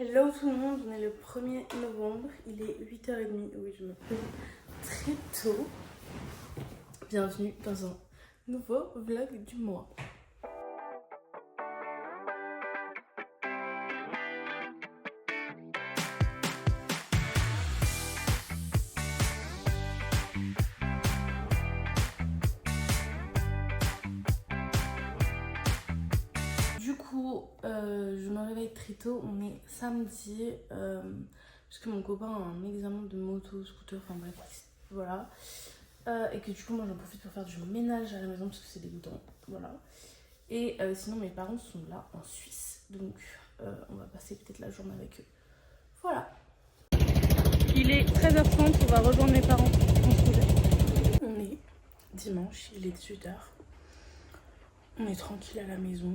Hello tout le monde, on est le 1er novembre, il est 8h30, oui je me lève très tôt. Bienvenue dans un nouveau vlog du mois. Du coup, je me réveille très tôt, on est samedi, parce que mon copain a un examen de moto, scooter, enfin bref, voilà. Et que du coup, moi j'en profite pour faire du ménage à la maison parce que c'est dégoûtant, voilà. Et sinon, mes parents sont là en Suisse, donc on va passer peut-être la journée avec eux. Voilà. Il est 13h30, on va rejoindre mes parents en scooter. On est dimanche, il est 18h. On est tranquille à la maison.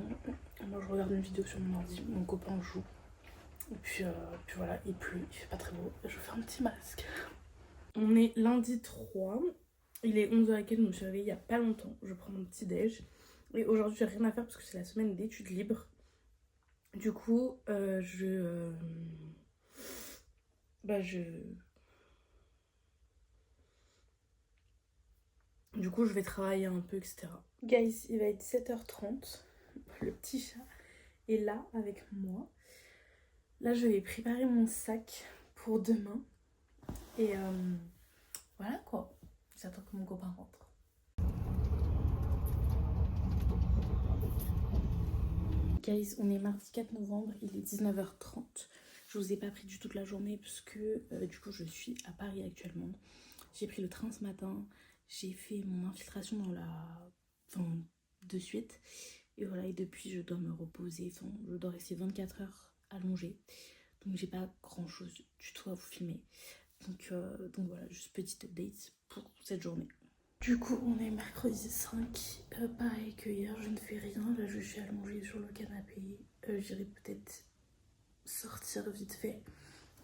Moi je regarde une vidéo sur mon ordi, mon copain joue. Et puis voilà, il pleut, il fait pas très beau. Je fais un petit masque. On est lundi 3. Il est 11h et quelques, je me suis réveillée il y a pas longtemps. Je prends mon petit déj. Et aujourd'hui j'ai rien à faire parce que c'est la semaine d'études libres. Du coup, Du coup, je vais travailler un peu, etc. Guys, il va être 7h30. Le petit chat est là avec moi. Là, je vais préparer mon sac pour demain. Et voilà quoi. J'attends que mon copain rentre. Guys, on est mardi 4 novembre, il est 19h30. Je vous ai pas pris du toute la journée parce que du coup, je suis à Paris actuellement. J'ai pris le train ce matin. J'ai fait mon infiltration de suite. Et voilà, et depuis, je dois me reposer. Enfin, je dois rester 24 heures allongée. Donc, j'ai pas grand chose du tout à vous filmer. Donc voilà, juste petite update pour cette journée. Du coup, on est mercredi 5. Pareil que hier, je ne fais rien. Là, je suis allongée sur le canapé. J'irai peut-être sortir vite fait.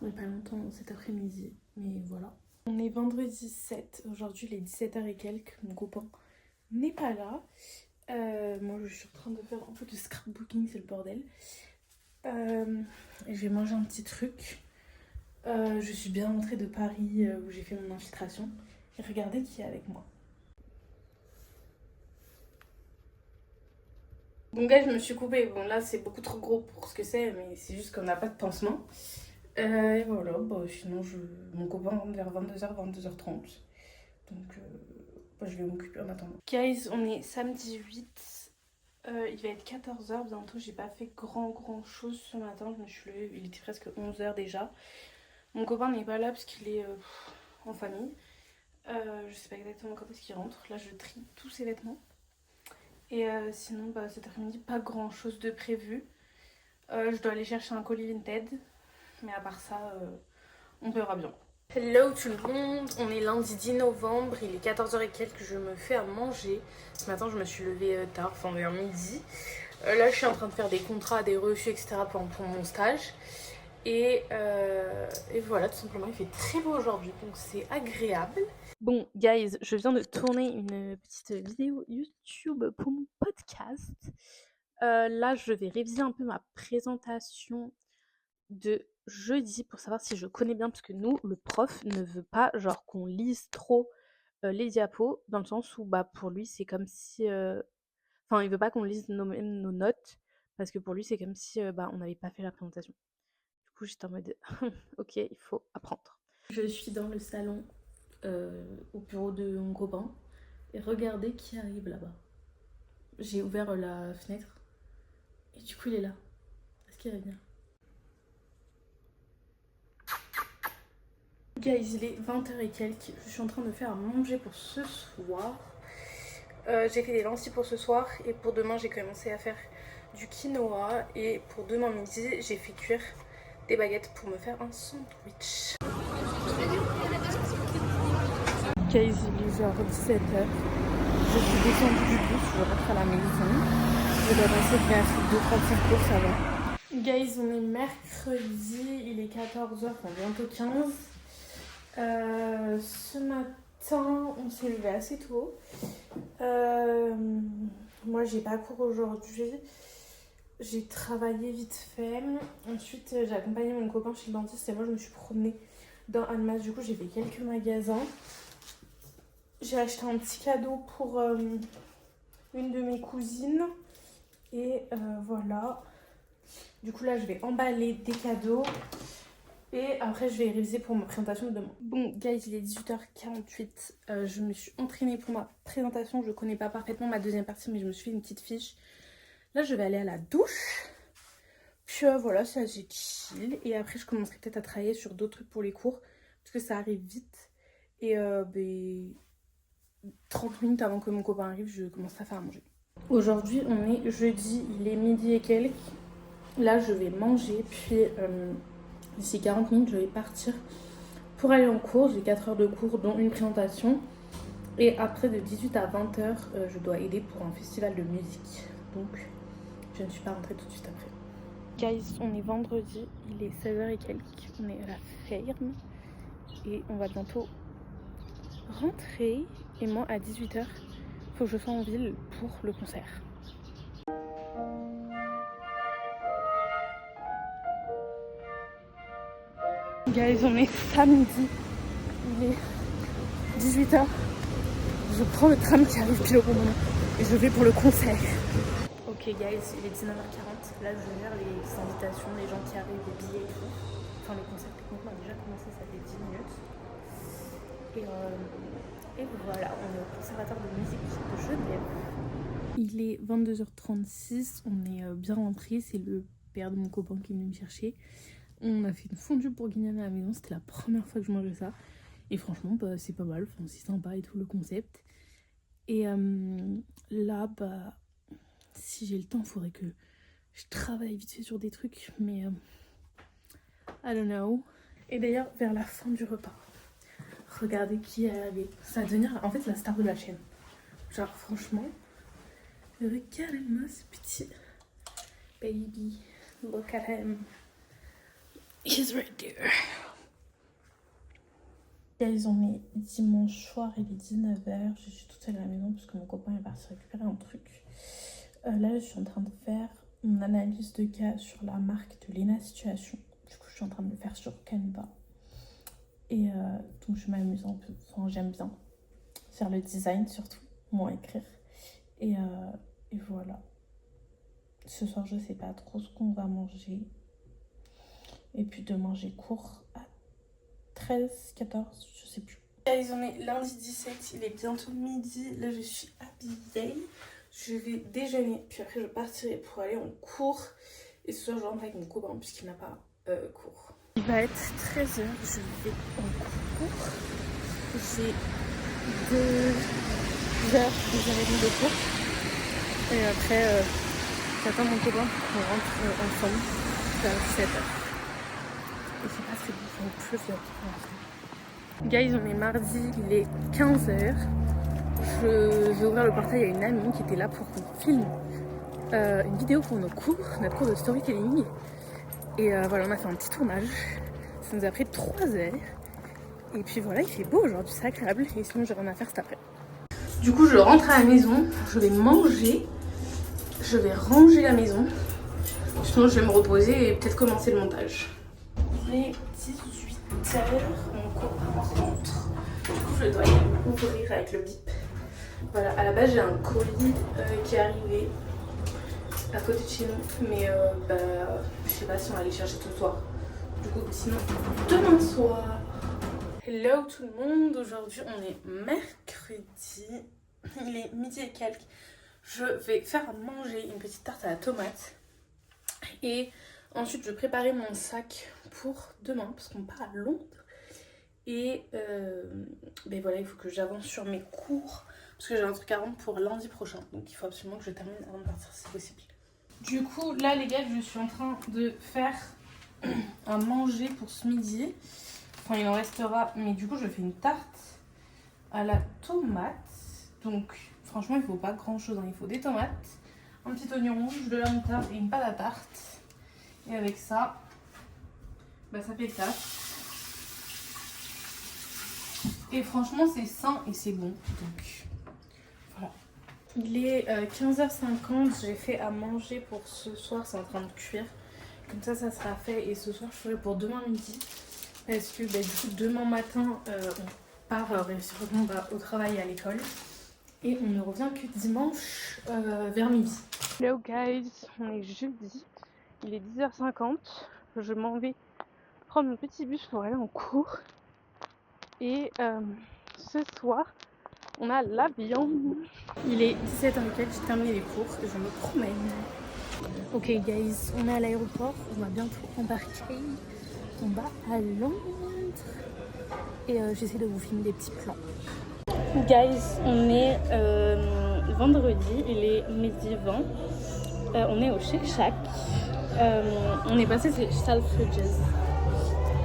Mais pas longtemps cet après-midi. Mais voilà. On est vendredi 7. Aujourd'hui, il est 17h et quelques. Mon copain n'est pas là. Moi, je suis en train de faire un peu de scrapbooking, c'est le bordel. Je vais manger un petit truc. Je suis bien rentrée de Paris où j'ai fait mon infiltration. Et regardez qui est avec moi. Bon gars, je me suis coupée. Bon là, c'est beaucoup trop gros pour ce que c'est, mais c'est juste qu'on n'a pas de pansement. Et voilà, sinon mon copain rentre vers 22h, 22h30. Donc je vais m'occuper en attendant. Guys, on est samedi 8. Il va être 14h bientôt. J'ai pas fait grand chose ce matin. Je me suis levée, il était presque 11h déjà. Mon copain n'est pas là parce qu'il est en famille. Je sais pas exactement quand est-ce qu'il rentre. Là, je trie tous ses vêtements. Et sinon, cet après-midi, pas grand chose de prévu. Je dois aller chercher un colis Vinted. Mais à part ça, on verra bien. Hello tout le monde, on est lundi 10 novembre, il est 14h et quelques, je me fais à manger. Ce matin, je me suis levée tard, enfin vers midi. Là, je suis en train de faire des contrats, des refus, etc. pour mon stage. Et voilà, tout simplement, il fait très beau aujourd'hui, donc c'est agréable. Bon, guys, je viens de tourner une petite vidéo YouTube pour mon podcast. Là, je vais réviser un peu ma présentation de jeudi pour savoir si je connais bien, parce que nous, le prof ne veut pas genre qu'on lise trop les diapos, dans le sens où pour lui, c'est comme si... Enfin, il veut pas qu'on lise nos notes, parce que pour lui, c'est comme si on n'avait pas fait la présentation. Du coup, j'étais en mode, ok, il faut apprendre. Je suis dans le salon, au bureau de mon copain, et regardez qui arrive là-bas. J'ai ouvert la fenêtre, et du coup, il est là. Est-ce qu'il va venir? Guys, il est 20h et quelques. Je suis en train de faire à manger pour ce soir. J'ai fait des lentilles pour ce soir, et pour demain, j'ai commencé à faire du quinoa. Et pour demain midi, j'ai fait cuire des baguettes pour me faire un sandwich. Guys, il est genre 17h. Je suis descendue du bus, je rentre à la maison. Je dois passer faire 2-3 petites courses avant. Guys, on est mercredi, il est 14h, enfin bientôt 15. Ce matin, on s'est levé assez tôt. Moi, j'ai pas cours aujourd'hui. j'ai travaillé vite fait. Ensuite, j'ai accompagné mon copain chez le dentiste et moi, je me suis promenée dans Annemasse. Du coup, j'ai fait quelques magasins. J'ai acheté un petit cadeau pour une de mes cousines. Et voilà. Du coup, là, je vais emballer des cadeaux. Et après, je vais réviser pour ma présentation de demain. Bon, guys, il est 18h48. Je me suis entraînée pour ma présentation. Je ne connais pas parfaitement ma deuxième partie, mais je me suis fait une petite fiche. Là, je vais aller à la douche. Puis voilà, c'est assez chill. Et après, je commencerai peut-être à travailler sur d'autres trucs pour les cours. Parce que ça arrive vite. Et 30 minutes avant que mon copain arrive, je commence à faire à manger. Aujourd'hui, on est jeudi. Il est midi et quelques. Là, je vais manger. Puis d'ici 40 minutes, je vais partir pour aller en cours. J'ai 4 heures de cours, dont une présentation. Et après, de 18 à 20h, je dois aider pour un festival de musique. Donc, je ne suis pas rentrée tout de suite après. Guys, on est vendredi, il est 16h et quelques, on est à la ferme et on va bientôt rentrer. Et moi à 18h, faut que je sois en ville pour le concert. Guys, on est samedi, il est 18h. Je prends le tram qui arrive pile au bon moment et je vais pour le concert. Ok guys, il est 19h40, là je gère les invitations, les gens qui arrivent, les billets et tout. Enfin le concert techniquement a déjà commencé, ça fait 10 minutes. Et voilà, on est au conservatoire de musique de Genève. Il est 22h36, on est bien rentré, c'est le père de mon copain qui est venu me chercher. On a fait une fondue bourguignonne à la maison, c'était la première fois que je mangeais ça. Et franchement, bah, c'est pas mal, enfin, c'est sympa et tout le concept. Et là, bah... si j'ai le temps, il faudrait que je travaille vite fait sur des trucs, mais I don't know. Et d'ailleurs, vers la fin du repas, regardez qui est arrivé. Ça va devenir en fait la star de la chaîne. Genre franchement, regardez-moi ce petit baby. Look at him. He's right there. Guys, on est dimanche soir, il est 19h. Je suis toute seule à la maison parce que mon copain est parti récupérer un truc. Là, je suis en train de faire mon analyse de cas sur la marque de Lena Situation. Du coup, je suis en train de le faire sur Canva. Et donc, je m'amuse un peu. Enfin, j'aime bien faire le design, surtout, moins écrire. Et voilà. Ce soir, je sais pas trop ce qu'on va manger. Et puis demain, j'ai cours à 13, 14, je sais plus. Guys, on est lundi 17, il est bientôt midi. Là, je suis habillée. Je vais déjeuner, puis après je partirai pour aller en cours. Et ce soir je rentre avec mon copain puisqu'il n'a pas cours. Il va être 13h, je vais en cours. J'ai 2h, 2h30 de cours. Et après j'attends mon copain pour qu'on rentre ensemble vers 17h. Et c'est pas très bon, il pleut pour l'instant. Guys, on est mardi, il est 15h. Je vais ouvrir le portail à une amie qui était là pour qu'on filme une vidéo pour notre cours de storytelling. Et voilà, on a fait un petit tournage. Ça nous a pris 3 heures. Et puis voilà, il fait beau aujourd'hui, c'est agréable. Et sinon, j'ai rien à faire cet après. Du coup, je rentre à la maison, je vais manger, je vais ranger la maison. Sinon, je vais me reposer et peut-être commencer le montage. Il est 18h, mon copain rentre. Du coup, je dois ouvrir avec le bip. Voilà, à la base j'ai un colis qui est arrivé à côté de chez nous, mais je sais pas si on va aller chercher ce soir. Du coup, sinon, demain soir. Hello tout le monde, aujourd'hui on est mercredi, il est midi et quelques. Je vais faire à manger une petite tarte à la tomate et ensuite je vais préparer mon sac pour demain parce qu'on part à Londres. Et voilà, il faut que j'avance sur mes cours parce que j'ai un truc à rendre pour lundi prochain. Donc il faut absolument que je termine avant de partir si possible. Du coup, là les gars, je suis en train de faire à manger pour ce midi. Enfin, il en restera, mais du coup, je fais une tarte à la tomate. Donc franchement, il faut pas grand chose, hein. Il faut des tomates, un petit oignon rouge, de la moutarde et une pâte à tarte. Et avec ça, ça fait le taf. Et franchement, c'est sain et c'est bon. Donc, voilà. Il est 15h50, j'ai fait à manger pour ce soir, c'est en train de cuire. Comme ça sera fait et ce soir je ferai pour demain midi. Parce que du coup demain matin on part au travail à l'école. Et on ne revient que dimanche vers midi. Hello guys, on est jeudi, il est 10h50. Je m'en vais prendre mon petit bus pour aller en cours. Et ce soir, on a l'avion. Il est 17h04, j'ai terminé les cours et je me promène. Ok guys, on est à l'aéroport, on va bientôt embarquer. On va à Londres. Et j'essaie de vous filmer des petits plans. Guys, on est vendredi, il est midi 20. On est au Shake Shack. On est passé chez Selfridges.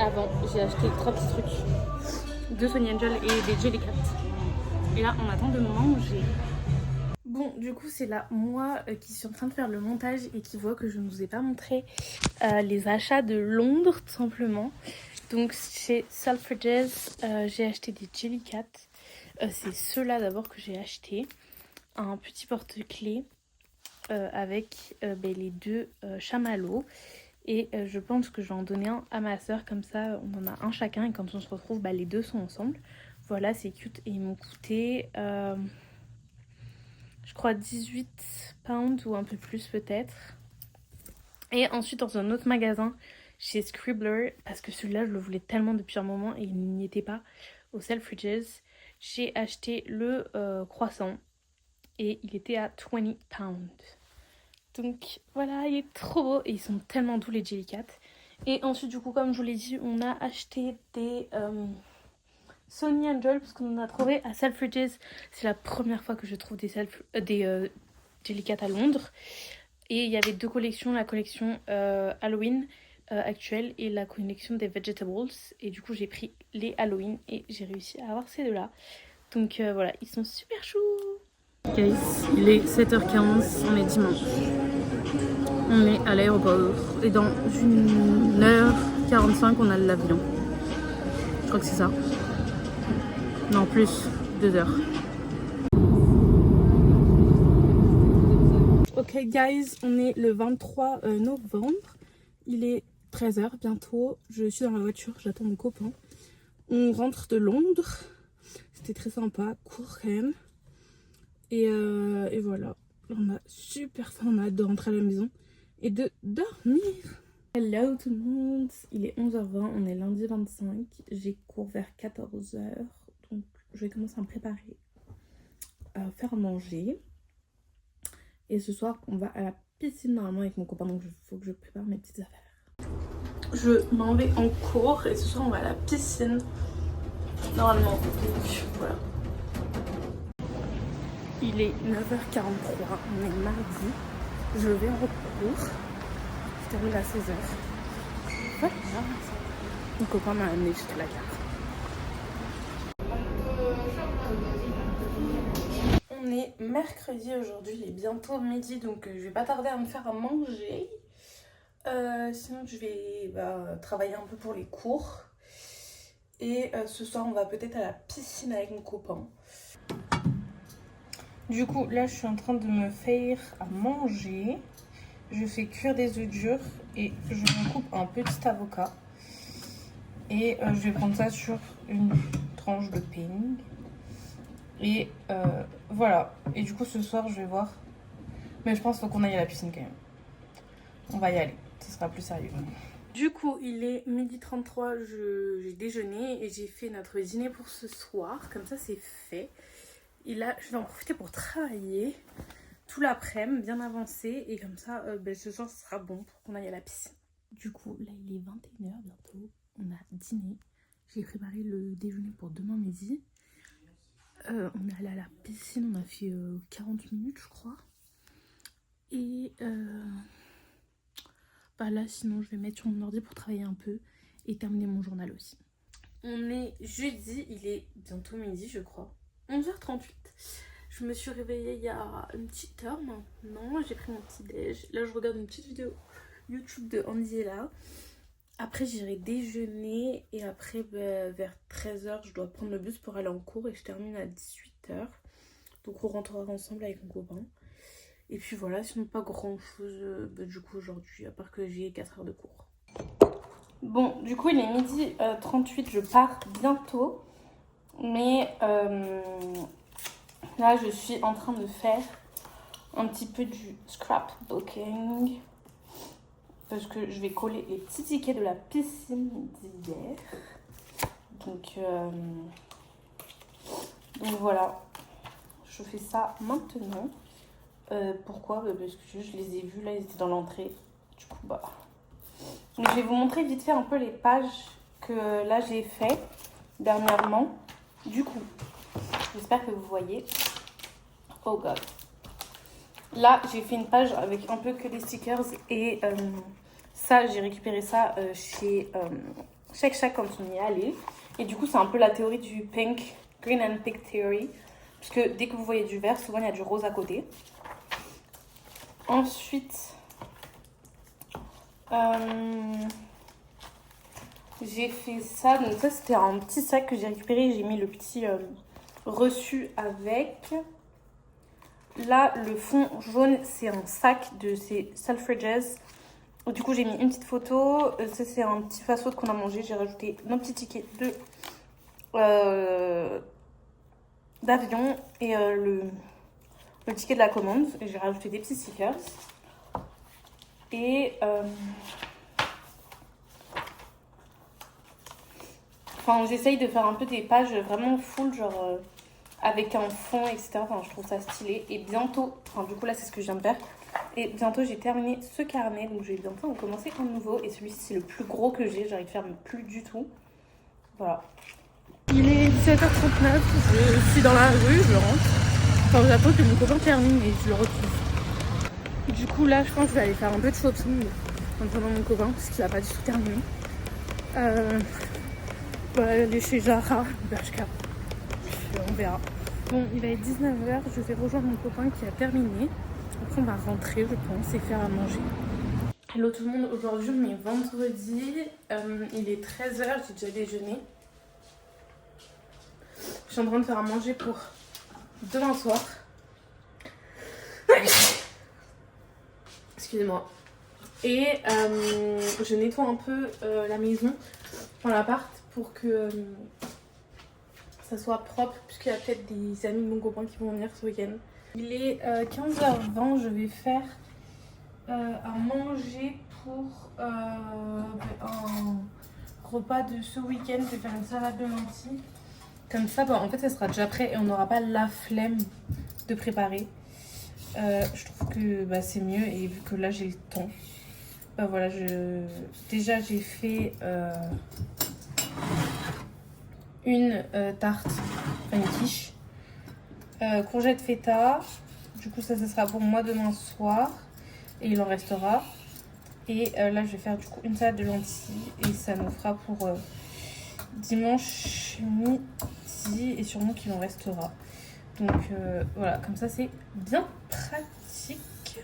Avant, j'ai acheté 3 petits trucs. 2 Sonny Angel et des Jellycat. Et là, on attend de manger. Bon, du coup, c'est là moi qui suis en train de faire le montage et qui voit que je ne vous ai pas montré les achats de Londres, tout simplement. Donc, chez Selfridges, j'ai acheté des Jellycat. C'est ceux-là d'abord que j'ai acheté. Un petit porte-clés avec les 2 chamallows. Et je pense que je vais en donner un à ma soeur, comme ça on en a un chacun et quand on se retrouve, les 2 sont ensemble. Voilà, c'est cute et ils m'ont coûté, je crois 18 pounds ou un peu plus peut-être. Et ensuite dans un autre magasin, chez Scribbler, parce que celui-là je le voulais tellement depuis un moment et il n'y était pas, au Selfridges, j'ai acheté le croissant et il était à 20 pounds. Donc voilà, il est trop beau et ils sont tellement doux les Jellycat. Et ensuite du coup comme je vous l'ai dit, on a acheté des Sonny Angel parce qu'on en a trouvé à Selfridges. C'est la première fois que je trouve des Jellycat à Londres. Et il y avait 2 collections, la collection Halloween actuelle et la collection des Vegetables. Et du coup j'ai pris les Halloween et j'ai réussi à avoir ces 2-là. Donc voilà, ils sont super choux. Guys, il est 7h15, on est dimanche. On est à l'aéroport et dans 1h45 on a l'avion. Je crois que c'est ça. Non, plus, 2 heures. Ok guys, on est le 23 novembre. Il est 13h bientôt. Je suis dans la voiture, j'attends mon copain. On rentre de Londres. C'était très sympa, court quand même. Et voilà. On a super faim, on a hâte de rentrer à la maison et de dormir. Hello tout le monde, il est 11h20, on est lundi 25, j'ai cours vers 14h, donc je vais commencer à me préparer, à faire manger. Et ce soir, on va à la piscine normalement avec mon copain, donc il faut que je prépare mes petites affaires. Je m'en vais en cours et ce soir, on va à la piscine, normalement, donc voilà. Il est 9h43, on est mardi, je vais en cours. Je termine à 16h. Voilà. Mon copain m'a amené jusqu'à la gare. On est mercredi aujourd'hui, il est bientôt midi, donc je vais pas tarder à me faire à manger. Sinon je vais travailler un peu pour les cours. Et ce soir on va peut-être à la piscine avec mon copain. Du coup là je suis en train de me faire à manger. Je fais cuire des œufs durs et je me coupe un petit avocat. Et je vais prendre ça sur une tranche de pain. Et voilà. Et du coup ce soir je vais voir. Mais je pense qu'il faut qu'on aille à la piscine quand même. On va y aller. Ce sera plus sérieux. Du coup il est 12h33. J'ai déjeuné et j'ai fait notre dîner pour ce soir. Comme ça c'est fait. Et là je vais en profiter pour travailler tout l'après-midi, bien avancé. Et comme ça ce soir ce sera bon pour qu'on aille à la piscine. Du coup là il est 21h bientôt. On a dîné. J'ai préparé le déjeuner pour demain midi. On est allé à la piscine, on a fait 40 minutes je crois. Et là sinon je vais mettre sur mon ordi pour travailler un peu et terminer mon journal aussi. On est jeudi, il est bientôt midi je crois. 11h38. Je me suis réveillée il y a une petite heure maintenant. J'ai pris mon petit déj. Là je regarde une petite vidéo YouTube de Andiela. Après j'irai déjeuner et après vers 13h je dois prendre le bus pour aller en cours et je termine à 18h. Donc on rentrera ensemble avec mon copain. Et puis voilà, sinon pas grand chose du coup aujourd'hui, à part que j'ai 4 heures de cours. Bon, du coup il est midi 38, je pars bientôt. Mais là je suis en train de faire un petit peu du scrapbooking. Parce que je vais coller les petits tickets de la piscine d'hier. Donc voilà, je fais ça maintenant. Pourquoi? Parce que je les ai vus, là ils étaient dans l'entrée. Du coup bah... Donc, je vais vous montrer vite fait un peu les pages que là j'ai fait dernièrement. Du coup, j'espère que vous voyez. Oh god. Là j'ai fait une page avec un peu que des stickers et ça j'ai récupéré ça chez Shake Shack quand on y est allé. Et du coup c'est un peu la théorie du pink, green and pink theory. Parce que dès que vous voyez du vert, souvent il y a du rose à côté. Ensuite, j'ai fait ça. Donc ça c'était un petit sac que j'ai récupéré. J'ai mis le petit reçu avec. Là le fond jaune c'est un sac de ces Selfridges. Du coup j'ai mis une petite photo. Ça c'est un petit fast-food qu'on a mangé. J'ai rajouté nos petits tickets de d'avion et le ticket de la commande. Et j'ai rajouté des petits stickers. Et enfin, j'essaye de faire un peu des pages vraiment full, genre avec un fond, etc. Enfin, je trouve ça stylé. Et bientôt, enfin, du coup, là, c'est ce que je viens de faire. Et bientôt, j'ai terminé ce carnet. Donc, je vais bientôt en commencer un nouveau. Et celui-ci, c'est le plus gros que j'ai. J'arrive à faire plus du tout. Voilà. Il est 17h39. Je suis dans la rue, je rentre. Enfin, j'attends que mon copain termine et je le retrouve. Du coup, là, je pense que je vais aller faire un peu de shopping en attendant mon copain parce qu'il n'a pas du tout terminé. On va aller chez Zara, Bershka. On verra. Bon, il va être 19h, je vais rejoindre mon copain qui a terminé. Après, on va rentrer, je pense, et faire à manger. Hello tout le monde, aujourd'hui on est vendredi. Il est 13h, j'ai déjà déjeuné. Je suis en train de faire à manger pour demain soir. Excusez-moi. Et je nettoie un peu la maison, enfin l'appart, pour que ça soit propre, puisqu'il y a peut-être des amis de mon copain qui vont venir ce week-end. Il est 15h20, je vais faire à manger pour un repas de ce week-end. Je vais faire une salade de lentilles. Comme ça, bah, en fait, ça sera déjà prêt et on n'aura pas la flemme de préparer. Je trouve que bah, c'est mieux et vu que là j'ai le temps. Bah, voilà, déjà j'ai fait une tarte, enfin une quiche, courgette feta. Du coup ça sera pour moi demain soir et il en restera. Et là je vais faire du coup une salade de lentilles et ça nous fera pour dimanche midi et sûrement qu'il en restera. Donc voilà, comme ça c'est bien pratique.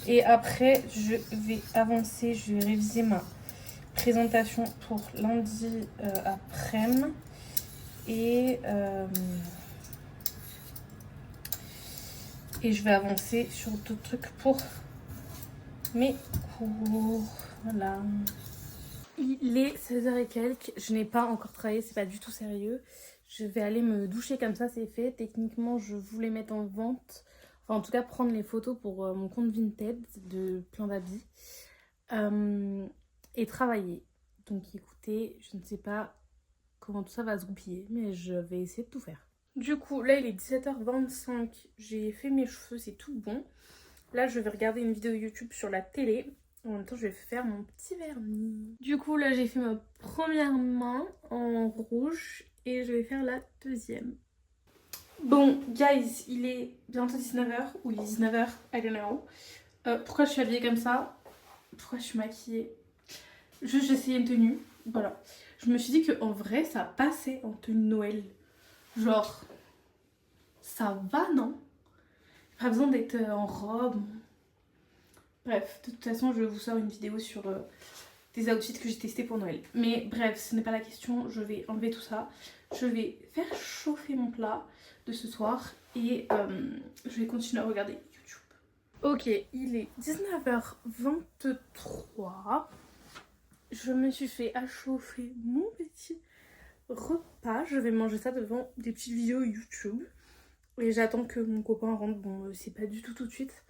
Et après je vais avancer, je vais réviser ma présentation pour lundi après-midi. Et je vais avancer sur d'autres trucs pour mes cours. Voilà. Il est 16h et quelques. Je n'ai pas encore travaillé, c'est pas du tout sérieux. Je vais aller me doucher comme ça, c'est fait. Techniquement, je voulais mettre en vente, enfin en tout cas prendre les photos pour mon compte Vinted de plein d'habits et travailler. Donc écoutez, je ne sais pas comment tout ça va se goupiller, mais je vais essayer de tout faire. Du coup, là il est 17h25, j'ai fait mes cheveux, c'est tout bon. Là je vais regarder une vidéo YouTube sur la télé. En même temps je vais faire mon petit vernis. Du coup là j'ai fait ma première main en rouge et je vais faire la deuxième. Bon guys, il est bientôt 19h ou il est 19h, I don't know. Pourquoi je suis habillée comme ça? Pourquoi je suis maquillée? Juste j'ai essayé une tenue, voilà. Je me suis dit qu'en vrai ça passait en tenue de Noël. Genre, ça va non? Pas besoin d'être en robe. Bref, de toute façon je vous sors une vidéo sur des outfits que j'ai testés pour Noël. Mais bref, ce n'est pas la question, je vais enlever tout ça. Je vais faire chauffer mon plat de ce soir et je vais continuer à regarder YouTube. Ok, il est 19h23. Je me suis fait à chauffer mon petit repas. Je vais manger ça devant des petites vidéos YouTube. Et j'attends que mon copain rentre. Bon, c'est pas du tout de suite.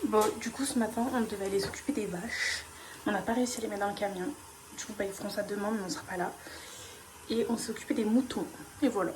Bon, du coup, ce matin, on devait aller s'occuper des vaches. On n'a pas réussi à les mettre dans le camion. Du coup, bah, ils feront ça demain, mais on sera pas là. Et on s'est occupé des moutons. Et voilà.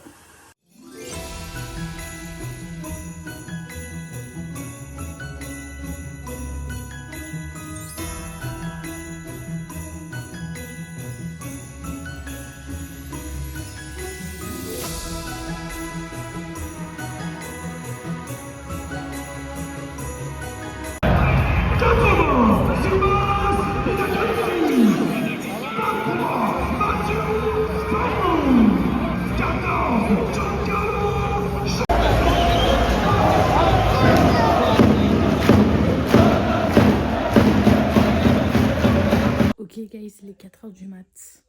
Ok guys, il est 4h du mat.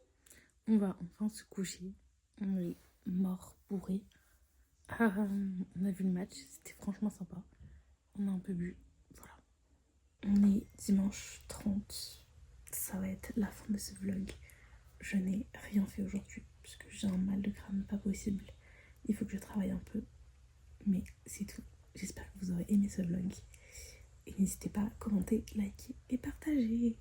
On va enfin se coucher. On est mort, bourré. On a vu le match, c'était franchement sympa. On a un peu bu, voilà. On est dimanche 30. Ça va être la fin de ce vlog. Je n'ai rien fait aujourd'hui parce que j'ai un mal de crâne pas possible. Il faut que je travaille un peu. Mais c'est tout. J'espère que vous aurez aimé ce vlog. Et n'hésitez pas à commenter, liker et partager.